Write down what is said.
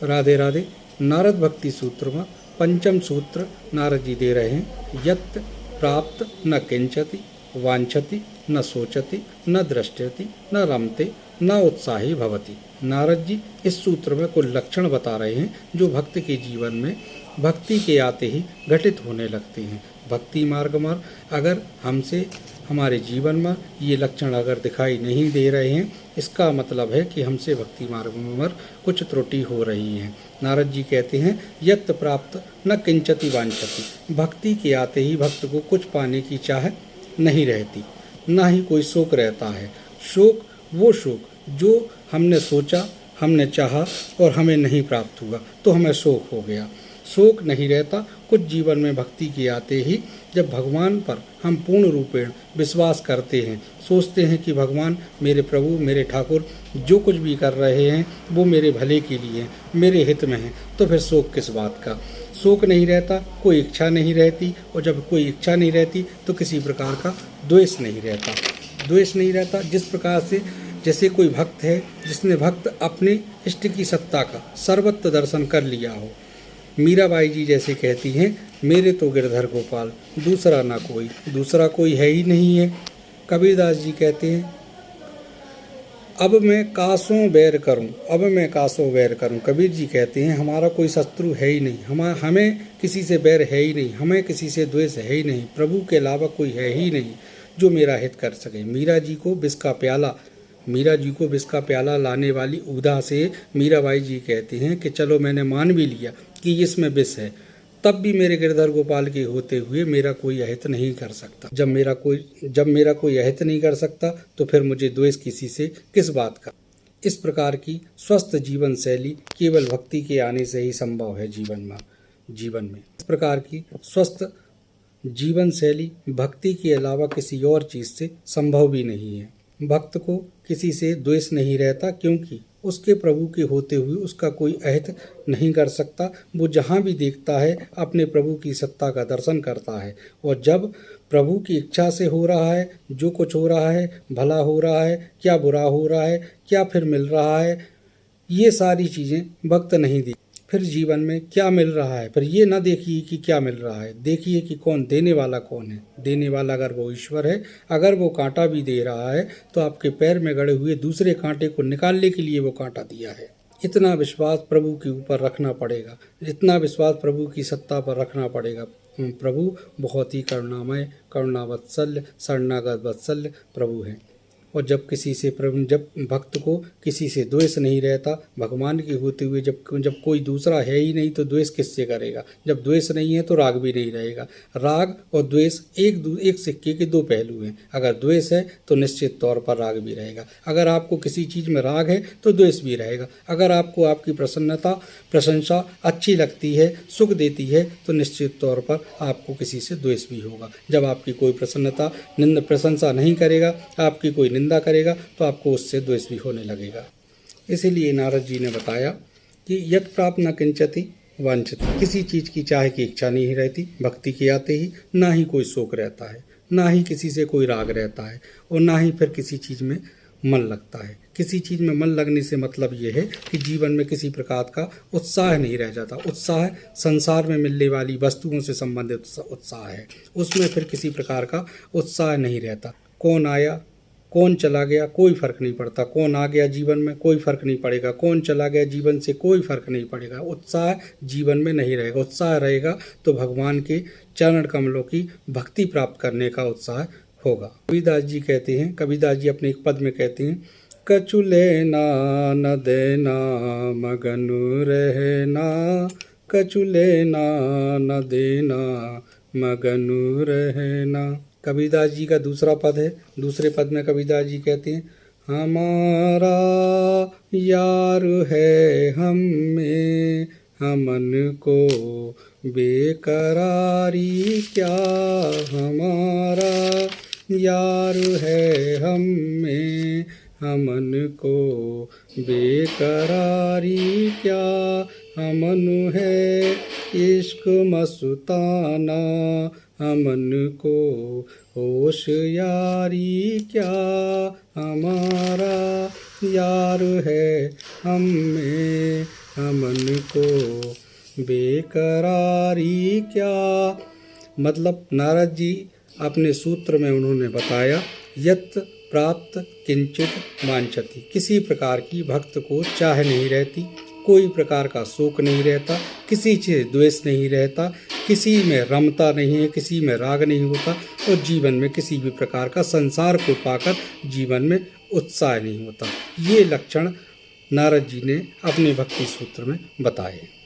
राधे राधे। नारद भक्ति सूत्र में पंचम सूत्र नारद जी दे रहे हैं। यत् प्राप्त न किंचति वांछति न सोचति न दृष्टति न रमते न उत्साही भवति। नारद जी इस सूत्र में कुछ लक्षण बता रहे हैं जो भक्त के जीवन में भक्ति के आते ही घटित होने लगते हैं। भक्ति मार्ग में अगर हमसे हमारे जीवन में ये लक्षण अगर दिखाई नहीं दे रहे हैं, इसका मतलब है कि हमसे भक्ति मार्ग में कुछ त्रुटि हो रही है। नारद जी कहते हैं यत् प्राप्त न किंचति वांछति। भक्ति के आते ही भक्त को कुछ पाने की चाह नहीं रहती, ना ही कोई शोक रहता है। शोक वो शोक जो हमने सोचा, हमने चाहा और हमें नहीं प्राप्त हुआ तो हमें शोक हो गया। शोक नहीं रहता। कुछ जीवन में भक्ति के आते ही जब भगवान पर हम पूर्ण रूपेण विश्वास करते हैं, सोचते हैं कि भगवान मेरे प्रभु मेरे ठाकुर जो कुछ भी कर रहे हैं वो मेरे भले के लिए मेरे हित में है, तो फिर शोक किस बात का। शोक नहीं रहता, कोई इच्छा नहीं रहती, और जब कोई इच्छा नहीं रहती तो किसी प्रकार का द्वेष नहीं रहता। द्वेष नहीं रहता जिस प्रकार से जैसे कोई भक्त है जिसने भक्त अपने इष्ट की सत्ता का सर्वत्र दर्शन कर लिया हो। मीराबाई जी जैसे कहती हैं मेरे तो गिरधर गोपाल दूसरा ना कोई, दूसरा कोई है ही नहीं है। कबीरदास जी कहते हैं अब मैं कासों बैर करूं, अब मैं कासों बैर करूं। कबीर जी कहते हैं हमारा कोई शत्रु है ही नहीं, हमें किसी से बैर है ही नहीं, हमें किसी से द्वेष है ही नहीं, प्रभु के अलावा कोई है ही नहीं जो मेरा हित कर सके। मीरा जी को विष का प्याला लाने वाली उदा से मीराबाई जी कहती हैं कि चलो मैंने मान भी लिया कि इसमें विष है, तब भी मेरे गिरधर गोपाल के होते हुए मेरा कोई अहित नहीं कर सकता। जब मेरा कोई अहित नहीं कर सकता तो फिर मुझे द्वेष किसी से किस बात का। इस प्रकार की स्वस्थ जीवन शैली केवल भक्ति के आने से ही संभव है जीवन में। इस प्रकार की स्वस्थ जीवन शैली भक्ति के अलावा किसी और चीज से संभव भी नहीं है। भक्त को किसी से द्वेष नहीं रहता क्योंकि उसके प्रभु के होते हुए उसका कोई अहित नहीं कर सकता। वो जहाँ भी देखता है अपने प्रभु की सत्ता का दर्शन करता है, और जब प्रभु की इच्छा से हो रहा है, जो कुछ हो रहा है भला हो रहा है क्या बुरा हो रहा है क्या फिर मिल रहा है, ये सारी चीज़ें भक्त नहीं देखते। फिर जीवन में क्या मिल रहा है, फिर ये ना देखिए कि क्या मिल रहा है, देखिए कि कौन देने वाला कौन है। देने वाला अगर वो ईश्वर है, अगर वो कांटा भी दे रहा है तो आपके पैर में गड़े हुए दूसरे कांटे को निकालने के लिए वो कांटा दिया है। इतना विश्वास प्रभु के ऊपर रखना पड़ेगा, इतना विश्वास प्रभु की सत्ता पर रखना पड़ेगा। प्रभु बहुत ही करुणामय, करुणावत्सल्य, शरणागत वत्सल्य प्रभु हैं। और जब भक्त को किसी से द्वेष नहीं रहता, भगवान के होते हुए जब कोई दूसरा है ही नहीं तो द्वेष किससे करेगा। जब द्वेष नहीं है तो राग भी नहीं रहेगा। राग और द्वेष एक सिक्के के दो पहलू हैं। अगर द्वेष है तो निश्चित तौर पर राग भी रहेगा। अगर आपको किसी चीज़ में राग है तो द्वेष भी रहेगा। अगर आपको आपकी प्रशंसा अच्छी लगती है, सुख देती है, तो निश्चित तौर पर आपको किसी से द्वेष भी होगा। जब आपकी कोई प्रशंसा नहीं करेगा, आपकी कोई निंदा करेगा, तो आपको उससे द्वेष भी होने लगेगा। इसीलिए नारद जी ने बताया कि यत् प्राप्त न किंचति वांछति। किसी चीज़ की चाहे की इच्छा नहीं रहती भक्ति के आते ही। ना ही कोई शोक रहता है, ना ही किसी से कोई राग रहता है, और ना ही फिर किसी चीज़ में मन लगता है। किसी चीज़ में मन लगने से मतलब ये है कि जीवन में किसी प्रकार का उत्साह नहीं रह जाता। उत्साह संसार में मिलने वाली वस्तुओं से संबंधित उत्साह है, उसमें फिर किसी प्रकार का उत्साह नहीं रहता। कौन आया कौन चला गया कोई फर्क नहीं पड़ता, कौन आ गया जीवन में कोई फर्क नहीं पड़ेगा, कौन चला गया जीवन से कोई फर्क नहीं पड़ेगा। उत्साह जीवन में नहीं रहेगा। उत्साह रहेगा तो भगवान के चरण कमलों की भक्ति प्राप्त करने का उत्साह होगा। कबीरदास जी कहते हैं, कबीरदास जी अपने एक पद में कहते हैं, कछु लेना न देना मगन रहना, कछु लेना न देना मगन रहना। कबीरदास जी का दूसरा पद है। दूसरे पद में कबीरदास जी कहते हैं, हमारा यार है हम में, हमन को बेकरारी क्या, हमारा यार है हम में, हमन को बेकरारी क्या, हमन है इश्क मस्ताना, हमन को होशियारी क्या, हमारा यार है हम में, मन को बेकरारी क्या। मतलब नारद जी अपने सूत्र में उन्होंने बताया, यत प्राप्त किंचित वांछति, किसी प्रकार की भक्त को चाह नहीं रहती, कोई प्रकार का शोक नहीं रहता, किसी से द्वेष नहीं रहता, किसी में रमता नहीं है, किसी में राग नहीं होता, और जीवन में किसी भी प्रकार का संसार को पाकर जीवन में उत्साह नहीं होता। ये लक्षण नारद जी ने अपने भक्ति सूत्र में बताए।